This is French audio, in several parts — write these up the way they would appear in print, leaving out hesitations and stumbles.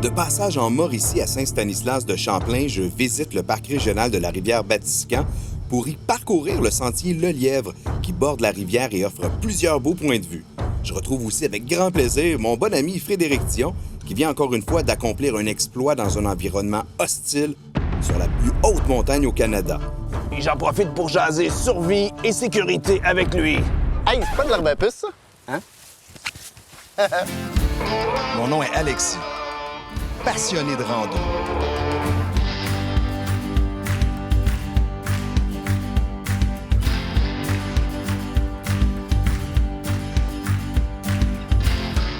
De passage en Mauricie à Saint-Stanislas de Champlain, je visite le parc régional de la rivière Batiscan pour y parcourir le sentier Le Lièvre qui borde la rivière et offre plusieurs beaux points de vue. Je retrouve aussi avec grand plaisir mon bon ami Frédéric Dion qui vient encore une fois d'accomplir un exploit dans un environnement hostile sur la plus haute montagne au Canada. Et j'en profite pour jaser survie et sécurité avec lui. Hey, c'est pas de l'herbe à puce, ça? Hein? Mon nom est Alexis, passionné de rando.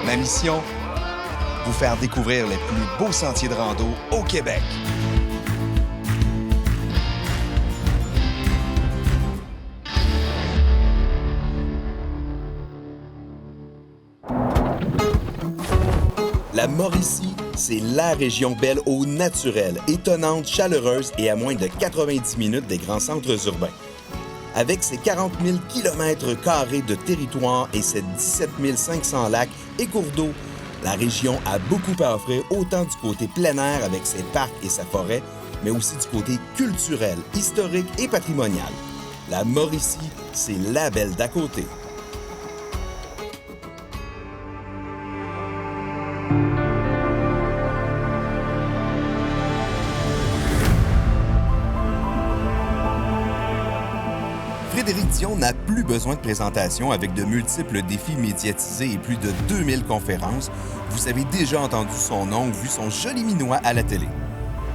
Ma mission, vous faire découvrir les plus beaux sentiers de rando au Québec. La Mauricie, c'est la région belle au naturel, étonnante, chaleureuse et à moins de 90 minutes des grands centres urbains. Avec ses 40 000 km² de territoire et ses 17 500 lacs et cours d'eau, la région a beaucoup à offrir autant du côté plein air avec ses parcs et sa forêt, mais aussi du côté culturel, historique et patrimonial. La Mauricie, c'est la belle d'à côté. Frédéric Dion n'a plus besoin de présentation avec de multiples défis médiatisés et plus de 2000 conférences. Vous avez déjà entendu son nom, vu son joli minois à la télé.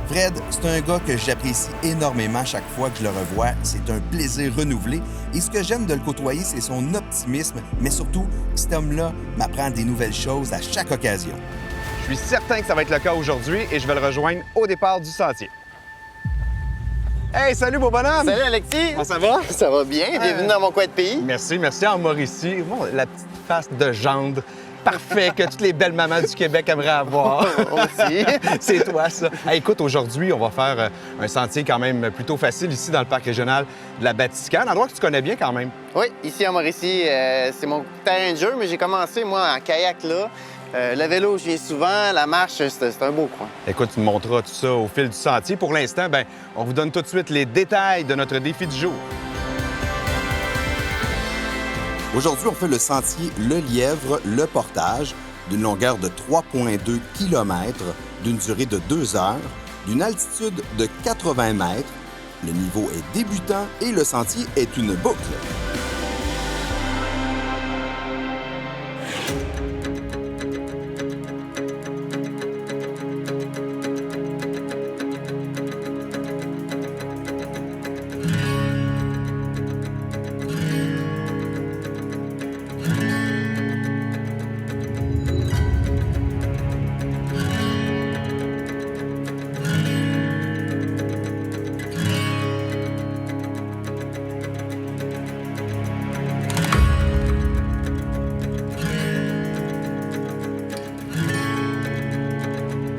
Fred, c'est un gars que j'apprécie énormément chaque fois que je le revois. C'est un plaisir renouvelé. Et ce que j'aime de le côtoyer, c'est son optimisme, mais surtout, cet homme-là m'apprend des nouvelles choses à chaque occasion. Je suis certain que ça va être le cas aujourd'hui et je vais le rejoindre au départ du sentier. Hey, salut, beau bonhomme! Salut, Alexis! Comment ça va? Ça va bien. Bienvenue dans mon coin de pays. Merci, merci en Mauricie. Bon, la petite face de gendre parfait que toutes les belles mamans du Québec aimeraient avoir. Aussi. C'est toi, ça. Hey, écoute, aujourd'hui, on va faire un sentier quand même plutôt facile ici dans le parc régional de la Batiscan, un endroit que tu connais bien quand même. Oui, ici en Mauricie, c'est mon terrain de jeu, mais j'ai commencé, moi, en kayak là. Le vélo, je viens souvent. La marche, c'est un beau coin. Écoute, tu me montreras tout ça au fil du sentier. Pour l'instant, ben, on vous donne tout de suite les détails de notre défi du jour. Aujourd'hui, on fait le sentier Le Lièvre, le portage, d'une longueur de 3,2 km, d'une durée de 2 heures, d'une altitude de 80 mètres. Le niveau est débutant et le sentier est une boucle.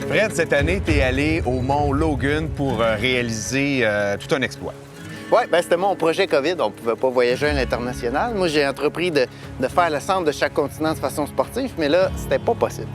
Fred, cette année, tu es allé au Mont Logan pour réaliser tout un exploit. Oui, bien, c'était mon projet COVID. On ne pouvait pas voyager à l'international. Moi, j'ai entrepris de faire le centre de chaque continent de façon sportive, mais là, c'était pas possible.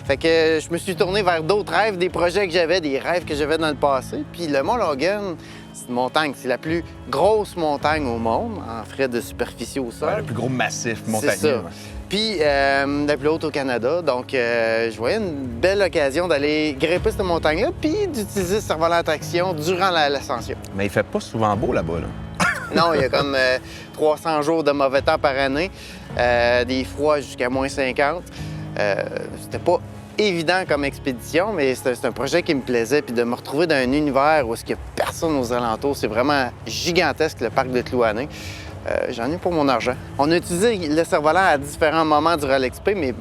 Fait que je me suis tourné vers d'autres rêves, des projets que j'avais, des rêves que j'avais dans le passé. Puis le Mont Logan, c'est une montagne, c'est la plus grosse montagne au monde en frais de superficie au sol. Ouais, le plus gros massif montagneux. C'est ça. Puis la plus haute au Canada. Donc, je voyais une belle occasion d'aller grimper cette montagne-là puis d'utiliser ce cerf-volant à traction durant l'ascension. Mais il fait pas souvent beau là-bas, là. Non, il y a comme 300 jours de mauvais temps par année, des froids jusqu'à moins 50. C'était pas évident comme expédition, mais c'est un projet qui me plaisait. Puis de me retrouver dans un univers où il n'y a personne aux alentours, c'est vraiment gigantesque, le parc de Clouanné. J'en ai pour mon argent. On a utilisé le cerf-volant à différents moments durant l'expé, mais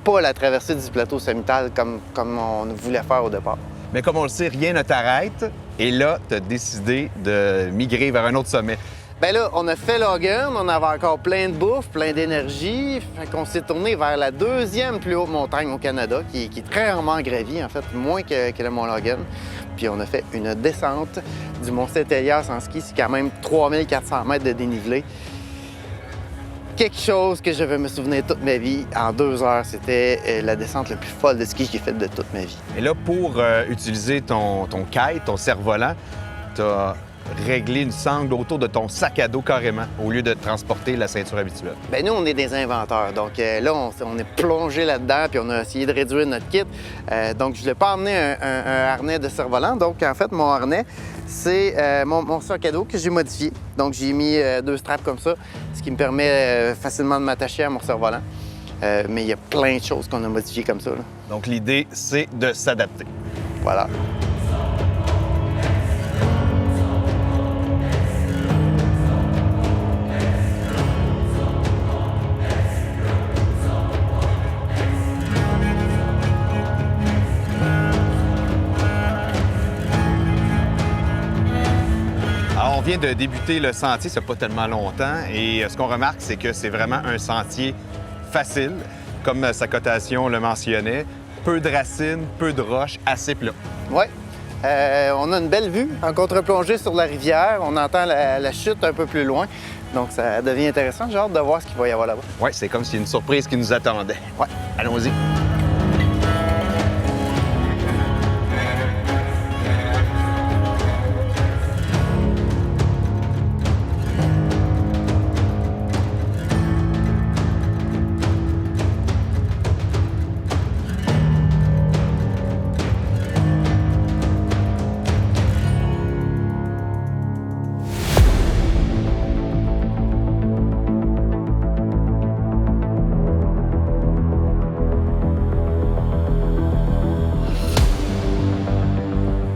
pas la traversée du plateau sommital comme on voulait faire au départ. Mais comme on le sait, rien ne t'arrête. Et là, tu as décidé de migrer vers un autre sommet. Bien là, on a fait Logan, on avait encore plein de bouffe, plein d'énergie. Fait qu'on s'est tourné vers la deuxième plus haute montagne au Canada, qui est très rarement gravie, en fait, moins que le Mont Logan. Puis on a fait une descente du Mont Saint-Élias en ski, c'est quand même 3400 mètres de dénivelé. quelque chose que je vais me souvenir toute ma vie, en 2 heures, c'était la descente la plus folle de ski que j'ai faite de toute ma vie. Et là, pour utiliser ton kite, ton cerf-volant, tu as réglé une sangle autour de ton sac à dos carrément, au lieu de transporter la ceinture habituelle. Bien, nous, on est des inventeurs. Donc là, on est plongé là-dedans, puis on a essayé de réduire notre kit. Donc, je ne l'ai pas emmené un harnais de cerf-volant. Donc, en fait, mon harnais, c'est mon sac à dos que j'ai modifié. Donc, j'ai mis 2 straps comme ça, ce qui me permet facilement de m'attacher à mon cerf-volant. Mais il y a plein de choses qu'on a modifiées comme ça, là. Donc, l'idée, c'est de s'adapter. Voilà. Alors, on vient de débuter le sentier, ça fait pas tellement longtemps, et ce qu'on remarque, c'est que c'est vraiment un sentier facile, comme sa cotation le mentionnait. Peu de racines, peu de roches, assez plat. Oui. On a une belle vue en contre-plongée sur la rivière. On entend la chute un peu plus loin. Donc, ça devient intéressant. J'ai hâte de voir ce qu'il va y avoir là-bas. Oui, c'est comme s'il y a une surprise qui nous attendait. Ouais. Allons-y.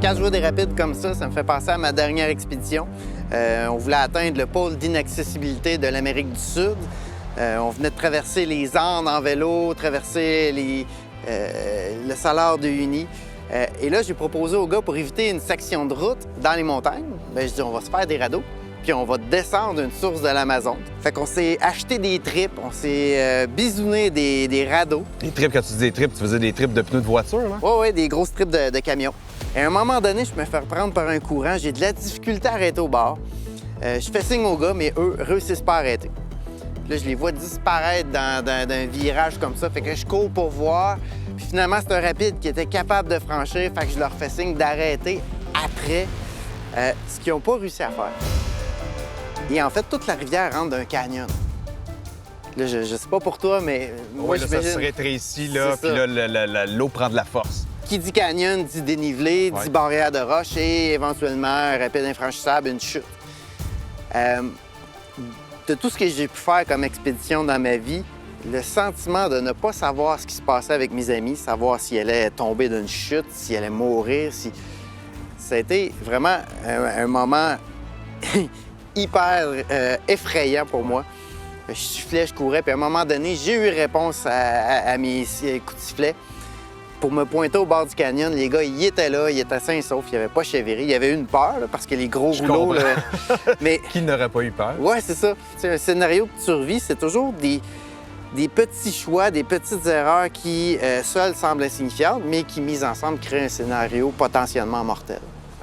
Quand je vois des rapides comme ça me fait penser à ma dernière expédition. On voulait atteindre le pôle d'inaccessibilité de l'Amérique du Sud. On venait de traverser les Andes en vélo, traverser le Salar de Uyuni. Et là, j'ai proposé aux gars, pour éviter une section de route dans les montagnes, bien, je dis on va se faire des radeaux, puis on va descendre une source de l'Amazon. Fait qu'on s'est acheté des tripes, on s'est bisouné des radeaux. Des trips, quand tu dis des trips, tu faisais des trips de pneus de voiture, là? Oui, des grosses tripes de camion. Et à un moment donné, je me fais prendre par un courant, j'ai de la difficulté à arrêter au bord. Je fais signe aux gars, mais eux réussissent pas à arrêter. Là, je les vois disparaître dans un virage comme ça, fait que je cours pour voir. Puis finalement, c'est un rapide qui était capable de franchir, fait que je leur fais signe d'arrêter après, ce qu'ils n'ont pas réussi à faire. Et en fait, toute la rivière rentre d'un canyon. Là, je sais pas pour toi, mais moi, là, ça se rétrécit, là, puis là, l'eau prend de la force. Qui dit canyon dit dénivelé, dit barrière de roche et éventuellement un rapide infranchissable, une chute. De tout ce que j'ai pu faire comme expédition dans ma vie, le sentiment de ne pas savoir ce qui se passait avec mes amis, savoir s'ils allaient tomber d'une chute, s'ils allaient mourir, ça a été vraiment un moment hyper effrayant pour moi. Je sifflais, je courais, puis à un moment donné, j'ai eu réponse à mes coups de sifflet. Pour me pointer au bord du canyon, les gars, ils étaient là, ils étaient sains et saufs, ils n'avaient pas chaviré. Il y avait une peur, là, parce que les gros rouleaux... Là, mais qui n'aurait pas eu peur? Oui, c'est ça. C'est un scénario de survie, c'est toujours des petits choix, des petites erreurs qui, seules, semblent insignifiantes, mais qui, mises ensemble, créent un scénario potentiellement mortel.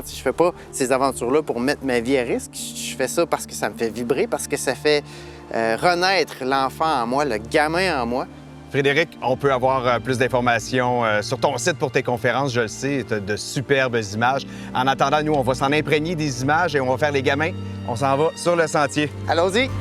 Je fais pas ces aventures-là pour mettre ma vie à risque. Je fais ça parce que ça me fait vibrer, parce que ça fait renaître l'enfant en moi, le gamin en moi. Frédéric, on peut avoir plus d'informations sur ton site pour tes conférences, je le sais, tu as de superbes images. En attendant, nous, on va s'en imprégner des images et on va faire les gamins. On s'en va sur le sentier. Allons-y!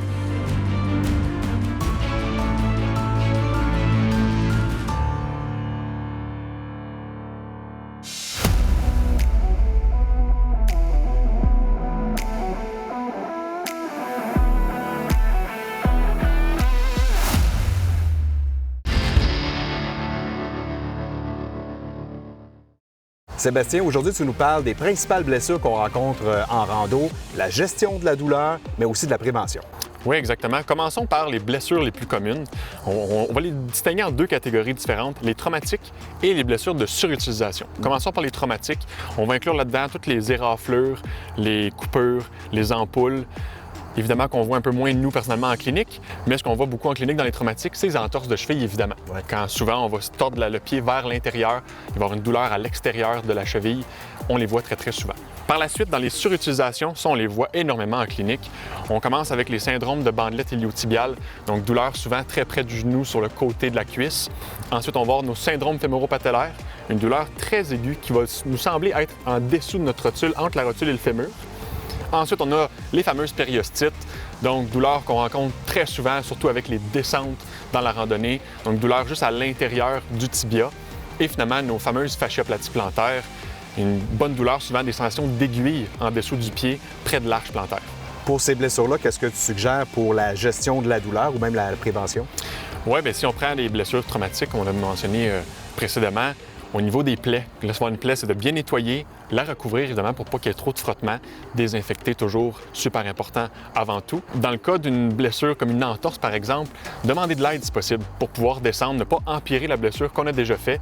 Sébastien, aujourd'hui, tu nous parles des principales blessures qu'on rencontre en rando, la gestion de la douleur, mais aussi de la prévention. Oui, exactement. Commençons par les blessures les plus communes. On va les distinguer en 2 catégories différentes, les traumatiques et les blessures de surutilisation. Commençons par les traumatiques. On va inclure là-dedans toutes les éraflures, les coupures, les ampoules. Évidemment qu'on voit un peu moins nous personnellement en clinique, mais ce qu'on voit beaucoup en clinique dans les traumatiques, c'est les entorses de cheville, évidemment. Ouais. Quand souvent on va se tordre le pied vers l'intérieur, il va y avoir une douleur à l'extérieur de la cheville, on les voit très, très souvent. Par la suite, dans les surutilisations, ça on les voit énormément en clinique. On commence avec les syndromes de bandelette iliotibiale, donc douleur souvent très près du genou sur le côté de la cuisse. Ensuite, on va avoir nos syndromes fémoro-patellaires, une douleur très aiguë qui va nous sembler être en dessous de notre rotule, entre la rotule et le fémur. Ensuite, on a les fameuses périostites, donc douleur qu'on rencontre très souvent, surtout avec les descentes dans la randonnée, donc douleur juste à l'intérieur du tibia. Et finalement, nos fameuses fascioplatties plantaires, une bonne douleur, souvent des sensations d'aiguille en dessous du pied, près de l'arche plantaire. Pour ces blessures-là, qu'est-ce que tu suggères pour la gestion de la douleur ou même la prévention? Oui, bien si on prend les blessures traumatiques, on l'a mentionné précédemment, au niveau des plaies, recevoir une plaie, c'est de bien nettoyer, la recouvrir évidemment pour pas qu'il y ait trop de frottement, désinfecter toujours, super important avant tout. Dans le cas d'une blessure comme une entorse par exemple, demander de l'aide si possible pour pouvoir descendre, ne pas empirer la blessure qu'on a déjà fait.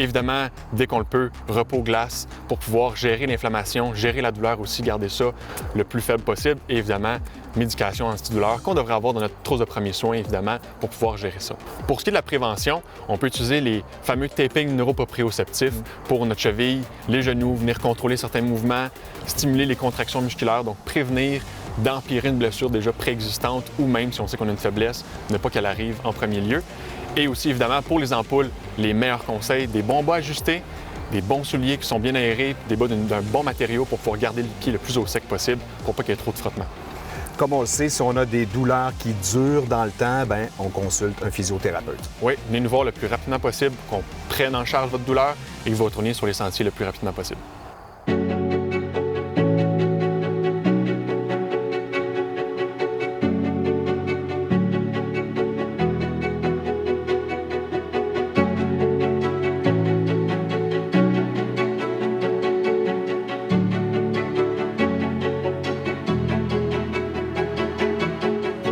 Évidemment, dès qu'on le peut, repos-glace pour pouvoir gérer l'inflammation, gérer la douleur aussi, garder ça le plus faible possible. Et évidemment, médication antidouleur qu'on devrait avoir dans notre trousse de premiers soins, évidemment, pour pouvoir gérer ça. Pour ce qui est de la prévention, on peut utiliser les fameux tapings neuroproprioceptifs pour notre cheville, les genoux, venir contrôler certains mouvements, stimuler les contractions musculaires, donc prévenir d'empirer une blessure déjà préexistante ou même, si on sait qu'on a une faiblesse, ne pas qu'elle arrive en premier lieu. Et aussi, évidemment, pour les ampoules, les meilleurs conseils, des bons bas ajustés, des bons souliers qui sont bien aérés, des bas d'un bon matériau pour pouvoir garder le pied le plus au sec possible pour pas qu'il y ait trop de frottement. Comme on le sait, si on a des douleurs qui durent dans le temps, bien, on consulte un physiothérapeute. Oui, venez nous voir le plus rapidement possible, qu'on prenne en charge votre douleur et que vous retourniez sur les sentiers le plus rapidement possible.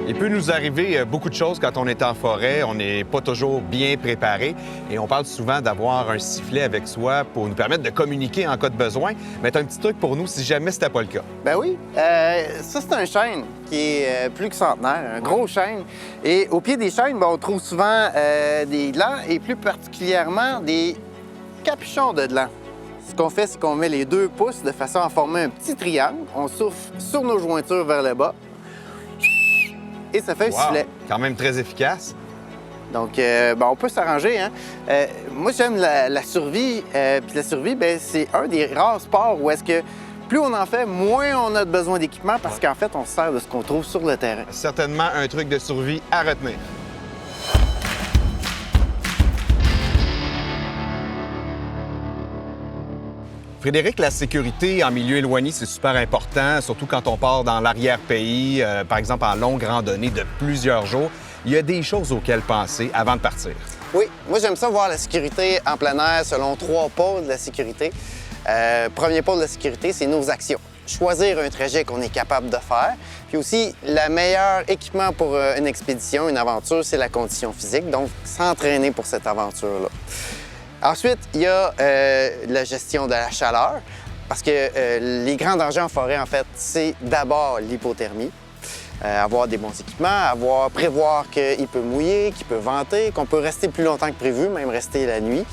Il peut nous arriver beaucoup de choses quand on est en forêt. On n'est pas toujours bien préparé. Et on parle souvent d'avoir un sifflet avec soi pour nous permettre de communiquer en cas de besoin. Mais tu as un petit truc pour nous si jamais c'était pas le cas. Ben oui. Ça, c'est un chêne qui est plus que centenaire, un gros chêne. Et au pied des chênes, ben, on trouve souvent des glands et plus particulièrement des capuchons de glands. Ce qu'on fait, c'est qu'on met les 2 pouces de façon à former un petit triangle. On souffle sur nos jointures vers le bas. Et ça fait un sifflet. Quand même très efficace. Donc, on peut s'arranger. Hein? Moi, j'aime la survie. Puis la survie, ben, c'est un des rares sports où est-ce que plus on en fait, moins on a besoin d'équipement parce qu'en fait, on se sert de ce qu'on trouve sur le terrain. Certainement un truc de survie à retenir. Frédéric, la sécurité en milieu éloigné, c'est super important, surtout quand on part dans l'arrière-pays, par exemple en longue randonnée de plusieurs jours. Il y a des choses auxquelles penser avant de partir. Oui, moi j'aime ça voir la sécurité en plein air selon 3 pôles de la sécurité. Premier pôle de la sécurité, c'est nos actions. Choisir un trajet qu'on est capable de faire. Puis aussi, le meilleur équipement pour une expédition, une aventure, c'est la condition physique, donc s'entraîner pour cette aventure-là. Ensuite, il y a la gestion de la chaleur, parce que les grands dangers en forêt, en fait, c'est d'abord l'hypothermie. Avoir des bons équipements, prévoir qu'il peut mouiller, qu'il peut venter, qu'on peut rester plus longtemps que prévu, même rester la nuit.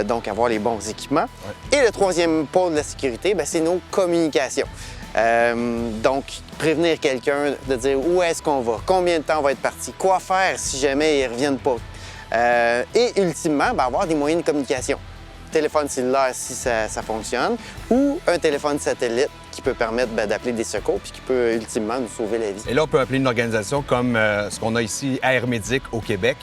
Donc, avoir les bons équipements. Ouais. Et le troisième pôle de la sécurité, bien, c'est nos communications. Donc, prévenir quelqu'un de dire où est-ce qu'on va, combien de temps on va être parti, quoi faire si jamais ils ne reviennent pas. Et ultimement, bien, avoir des moyens de communication. Téléphone cellulaire si ça fonctionne, ou un téléphone satellite qui peut permettre d'appeler des secours puis qui peut ultimement nous sauver la vie. Et là, on peut appeler une organisation comme ce qu'on a ici, Air Médic au Québec.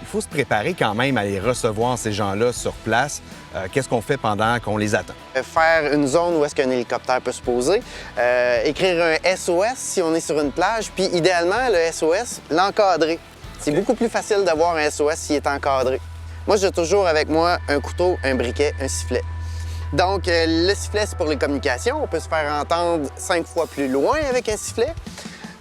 Il faut se préparer quand même à les recevoir, ces gens-là, sur place. Qu'est-ce qu'on fait pendant qu'on les attend? Faire une zone où est-ce qu'un hélicoptère peut se poser, écrire un SOS si on est sur une plage, puis idéalement, le SOS, l'encadrer. C'est beaucoup plus facile d'avoir un SOS s'il est encadré. Moi, j'ai toujours avec moi un couteau, un briquet, un sifflet. Donc, le sifflet, c'est pour les communications. On peut se faire entendre 5 fois plus loin avec un sifflet.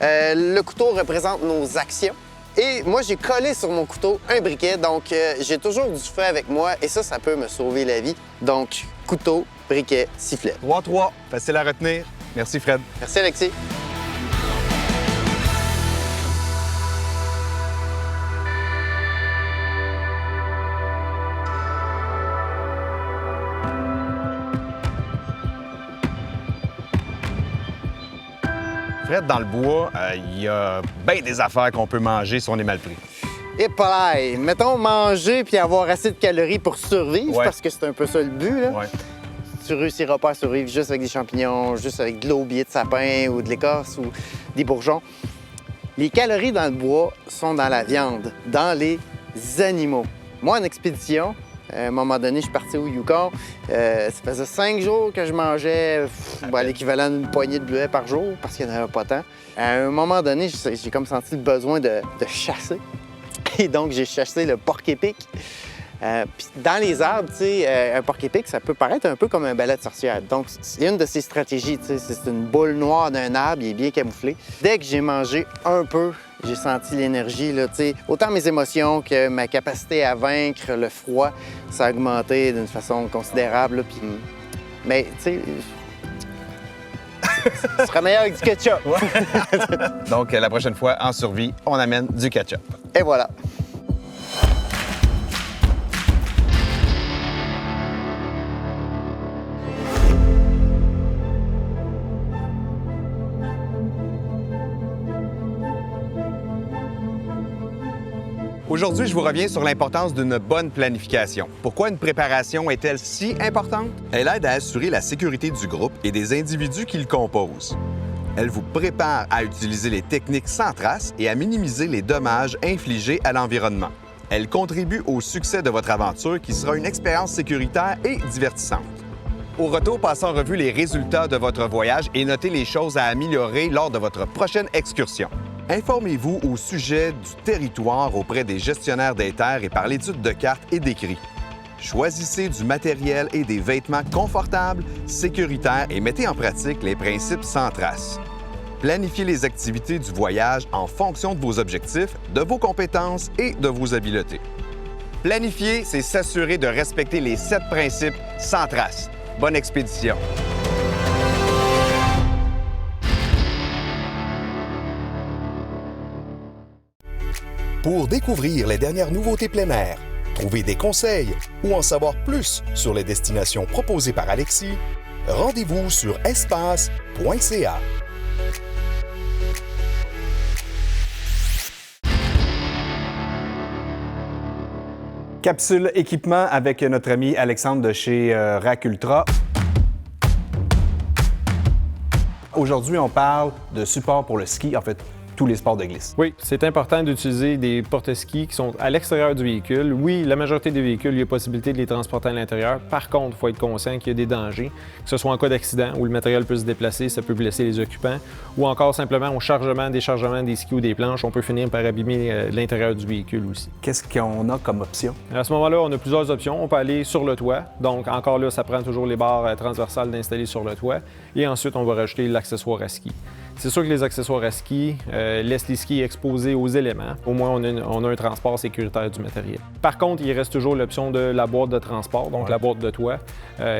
Le couteau représente nos actions. Et moi, j'ai collé sur mon couteau un briquet, donc j'ai toujours du feu avec moi et ça peut me sauver la vie. Donc, couteau, briquet, sifflet. 3-3, facile à retenir. Merci, Fred. Merci, Alexis. Fred, dans le bois, il y a bien des affaires qu'on peut manger si on est mal pris. Et pareil, mettons manger puis avoir assez de calories pour survivre, Ouais. parce que c'est un peu ça le but, là. Ouais. Tu réussiras pas à survivre juste avec des champignons, juste avec de l'aubier de sapin ou de l'écorce ou des bourgeons. Les calories dans le bois sont dans la viande, dans les animaux. Moi, en expédition, à un moment donné, je suis parti au Yukon. Ça faisait 5 jours que je mangeais l'équivalent d'une poignée de bleuets par jour, parce qu'il n'y en avait pas tant. À un moment donné, j'ai comme senti le besoin de chasser. Et donc, j'ai chassé le porc-épic. Puis dans les arbres, tu sais, un porc-épic, ça peut paraître un peu comme un balai de sorcière. Donc, c'est une de ses stratégies, tu sais, c'est une boule noire d'un arbre, il est bien camouflé. Dès que j'ai mangé un peu, j'ai senti l'énergie, là, tu sais, autant mes émotions que ma capacité à vaincre le froid, ça a augmenté d'une façon considérable, là, puis... Mais, tu sais, ce sera meilleur avec du ketchup. Donc, la prochaine fois, en survie, on amène du ketchup. Et voilà. Aujourd'hui, je vous reviens sur l'importance d'une bonne planification. Pourquoi une préparation est-elle si importante? Elle aide à assurer la sécurité du groupe et des individus qui le composent. Elle vous prépare à utiliser les techniques sans trace et à minimiser les dommages infligés à l'environnement. Elle contribue au succès de votre aventure qui sera une expérience sécuritaire et divertissante. Au retour, passez en revue les résultats de votre voyage et notez les choses à améliorer lors de votre prochaine excursion. Informez-vous au sujet du territoire auprès des gestionnaires des terres et par l'étude de cartes et d'écrits. Choisissez du matériel et des vêtements confortables, sécuritaires et mettez en pratique les principes sans trace. Planifiez les activités du voyage en fonction de vos objectifs, de vos compétences et de vos habiletés. Planifier, c'est s'assurer de respecter les 7 principes sans trace. Bonne expédition! Pour découvrir les dernières nouveautés plein air, trouver des conseils ou en savoir plus sur les destinations proposées par Alexis, rendez-vous sur espace.ca. Capsule équipement avec notre ami Alexandre de chez Rack Ultra. Aujourd'hui, on parle de support pour le ski, en fait, tous les sports de glisse. Oui, c'est important d'utiliser des porte-skis qui sont à l'extérieur du véhicule. Oui, la majorité des véhicules, il y a possibilité de les transporter à l'intérieur. Par contre, il faut être conscient qu'il y a des dangers, que ce soit en cas d'accident où le matériel peut se déplacer, ça peut blesser les occupants, ou encore simplement au chargement, déchargement des skis ou des planches, on peut finir par abîmer l'intérieur du véhicule aussi. Qu'est-ce qu'on a comme option? À ce moment-là, on a plusieurs options. On peut aller sur le toit. Donc, encore là, ça prend toujours les barres transversales d'installer sur le toit. Et ensuite, on va rajouter l'accessoire à ski. C'est sûr que les accessoires à ski laissent les skis exposés aux éléments. Au moins, on a un transport sécuritaire du matériel. Par contre, il reste toujours l'option de la boîte de transport, donc la boîte de toit,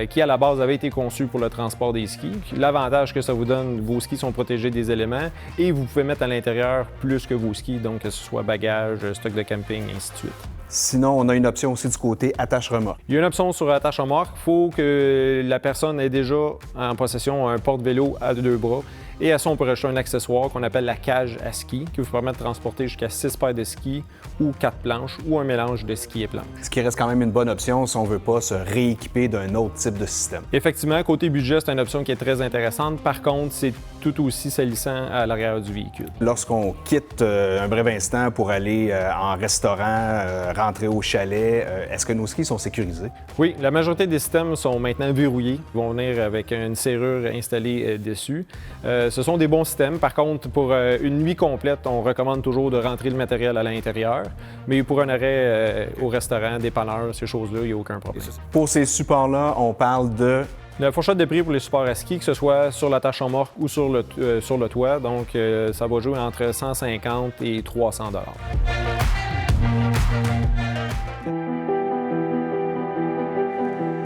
qui à la base avait été conçue pour le transport des skis. L'avantage que ça vous donne, vos skis sont protégés des éléments et vous pouvez mettre à l'intérieur plus que vos skis, donc que ce soit bagages, stock de camping, ainsi de suite. Sinon, on a une option aussi du côté attache-remorque. Il y a une option sur attache-remorque. Il faut que la personne ait déjà en possession un porte-vélo à 2 bras. Et à ça, on peut rajouter un accessoire qu'on appelle la cage à ski, qui vous permet de transporter jusqu'à 6 paires de skis ou 4 planches ou un mélange de skis et planches. Ce qui reste quand même une bonne option si on ne veut pas se rééquiper d'un autre type de système. Effectivement, côté budget, c'est une option qui est très intéressante. Par contre, c'est tout aussi salissant à l'arrière du véhicule. Lorsqu'on quitte un bref instant pour aller en restaurant, rentrer au chalet, est-ce que nos skis sont sécurisés? Oui, la majorité des systèmes sont maintenant verrouillés. Ils vont venir avec une serrure installée dessus. Ce sont des bons systèmes. Par contre, pour une nuit complète, on recommande toujours de rentrer le matériel à l'intérieur. Mais pour un arrêt au restaurant, dépanneur, ces choses-là, il n'y a aucun problème. Pour ces supports-là, on parle de... La fourchette de prix pour les supports à ski, que ce soit sur l'attache-remorque ou sur le toit, donc ça va jouer entre 150 et 300 $.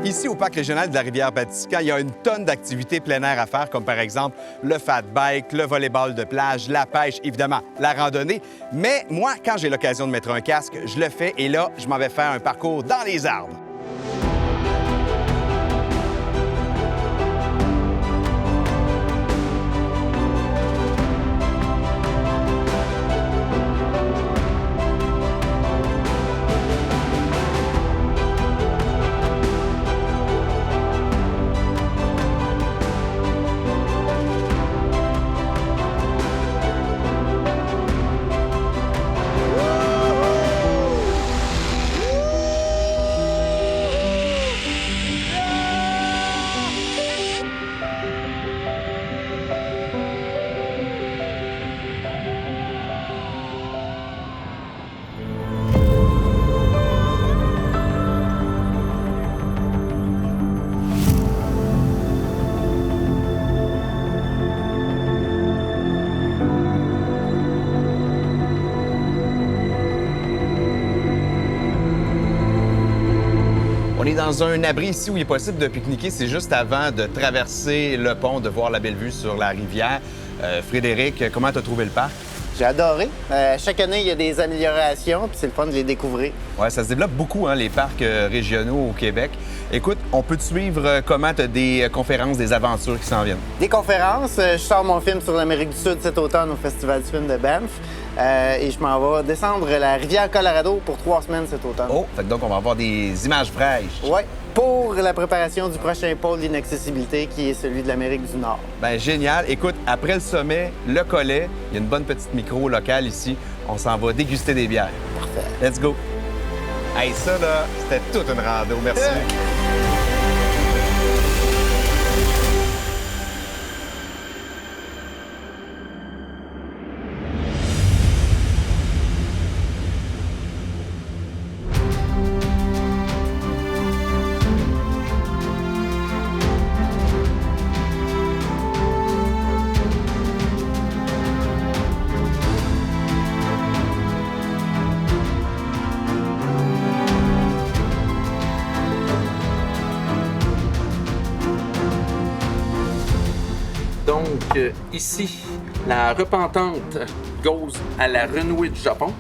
Ici, au parc régional de la Rivière-Batiscan, il y a une tonne d'activités plein air à faire, comme par exemple le fat bike, le volleyball de plage, la pêche, évidemment, la randonnée. Mais moi, quand j'ai l'occasion de mettre un casque, je le fais et là, je m'en vais faire un parcours dans les arbres. est dans un abri ici où il est possible de pique-niquer. C'est juste avant de traverser le pont, de voir la belle vue sur la rivière. Frédéric, comment tu as trouvé le parc? J'ai adoré. Chaque année, il y a des améliorations, puis c'est le fun de les découvrir. Oui, ça se développe beaucoup, hein, les parcs régionaux au Québec. Écoute, on peut te suivre comment tu as des conférences, des aventures qui s'en viennent? Des conférences. Je sors mon film sur l'Amérique du Sud cet automne au Festival du film de Banff. Et je m'en vais descendre la rivière Colorado pour 3 semaines cet automne. Oh, fait que donc on va avoir des images fraîches. Oui, pour la préparation du prochain pôle d'inaccessibilité qui est celui de l'Amérique du Nord. Ben génial. Écoute, après le sommet, le collet, il y a une bonne petite micro locale ici. On s'en va déguster des bières. Parfait. Let's go. Hey, ça là, c'était toute une rando. Merci. Donc, ici, la repentante goes à la renouée du Japon.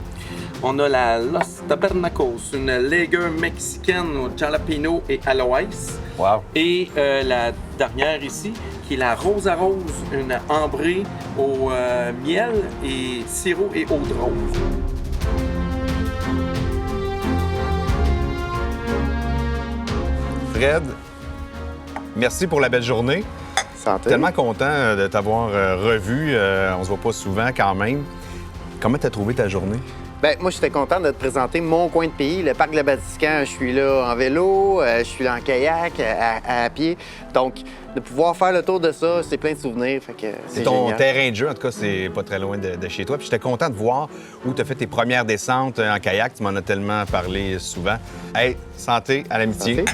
On a la Los Tabernacos, une lager mexicaine au jalapeno et aloès. Wow. Et la dernière ici, qui est la Rose à Rose, une ambrée au miel et sirop et eau de rose. Fred, merci pour la belle journée. Santé. Tellement content de t'avoir revu. On se voit pas souvent quand même. Comment t'as trouvé ta journée? Bien, moi, j'étais content de te présenter mon coin de pays, le parc de la Batiscan. Je suis là en vélo, je suis là en kayak, à pied. Donc, de pouvoir faire le tour de ça, c'est plein de souvenirs. Fait que C'est ton génial. terrain de jeu, en tout cas, c'est pas très loin de chez toi. Puis j'étais content de voir où tu as fait tes premières descentes en kayak. Tu m'en as tellement parlé souvent. Hey, santé, à l'amitié. Santé.